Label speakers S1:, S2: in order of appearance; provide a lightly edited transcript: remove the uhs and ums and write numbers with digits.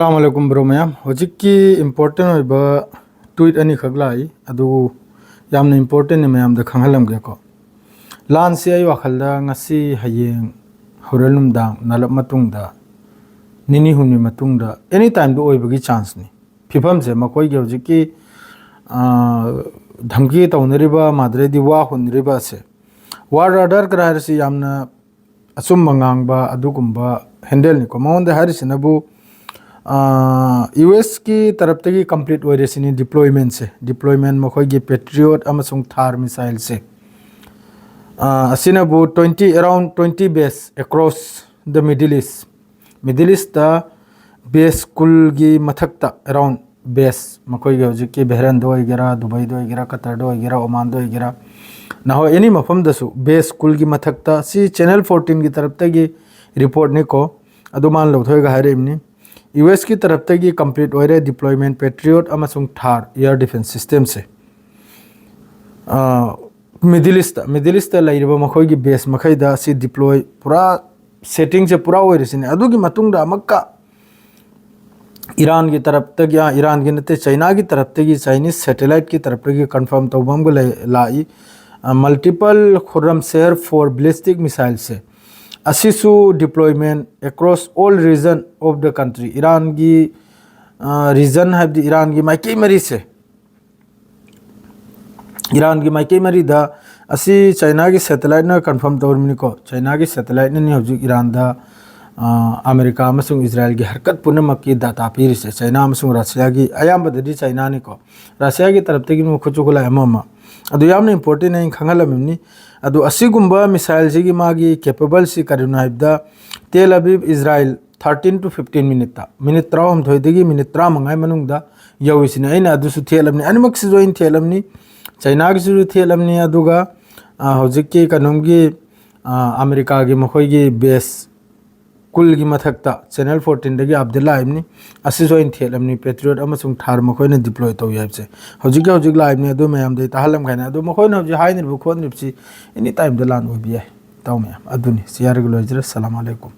S1: अस्सलामुअलैकुम bro ma'am होजिक की important होइबा tweet अनि खगलाई अदु यामना इम्पोर्टेंट ने मैम द खंगलमगे को लान से आई वखलदा ngasi hayeng horelum dang nalap matungda nini huni matungda anytime do oibagi chance ni phifam se makoi ge hojic ki dhamki taunariba madre di wa hunriba se war order krar si yamna asum mangang ba adugumba handle ni ko maun de harisinabu US की तरफ तक complete हो रही deployment से deployment मखोई patriot अमसुंग Thar missile से असिनबु 20 around 20 base across the middle east the base कुल की मथक्ता अराउंड बेस मखोई हौजिक बहरन दो गेरा दुबई दो गेरा कतर दो गेरा ओमान दो गेरा नाहो एनी मफम दसु बेस कुल की मथक्ता सी चैनल 14 की तरफ तक रिपोर्ट ने को अदुमान लौथोयगा हारेमनी US की तरफ तक ये कंप्लीट हो रहे डिप्लॉयमेंट पेट्रियट अमसुंग थार एयर डिफेंस सिस्टम से मिडिल ईस्ट लाइरबा मखोई की बेस मखैदा सी डिप्लॉय पूरा सेटिंग से पूरा हो रही अदुगी मतुंगदा अमक्का ईरान की तरफ तक या ईरान की नते चाइना की तरफ तक चाइनीज सैटेलाइट की तरफ तक कंफर्म तौबम को लाई multiple Khorramshahr four ballistic missile से असिसु deployment across all region of the country Iran की रीजन है ईरान की माइकई मरी से ईरान की माइकई मरी दा असी चाइना की सैटेलाइट ना कंफर्म तौरमनी को चाइना की सैटेलाइट ने हजू ईरान दा अमेरिका अमसुंग इजराइल की हरकत पुनमक की डाटा पीर से चाइना अमसुंग रशिया की अयामबददी चाइना ने को रशिया की तरफ तक खुचुकुला अममा अदु यामना इंपोर्टेंट है खंगलमनी अदु असिगुंबा मिसाइल सिगी मागी कैपेबल सी करिनो हाइबदा Tel Aviv Israel 13 to 15 minute 3 थोइदगी मिनिट 3 मंगाई मनुंगदा यौइसिने अइना अदुसु थेलमनी अनिमक सि जोइन थेलमनी चाइना की सु थेलमनी अदुगा हौजिकि कनमगी अमेरिका की मखोइगी बेस कुल की मथक्ता चैनल 14 दगी अब्दुल्ला आइबनी असि जोइन थेलमनी पेट्रियट अमसुंग थार मखोइने डिप्लॉय तौ याबसे हौजिक लाइबनी अदु मयाम दे ताहलम खाइना अदु मखोइने हौजि हाइनिरबु खोनिरबसि एनी टाइम द लान ओबिया ताउ मयाम अदुनि सियारगु लोइजर अस्सलाम वालेकुम।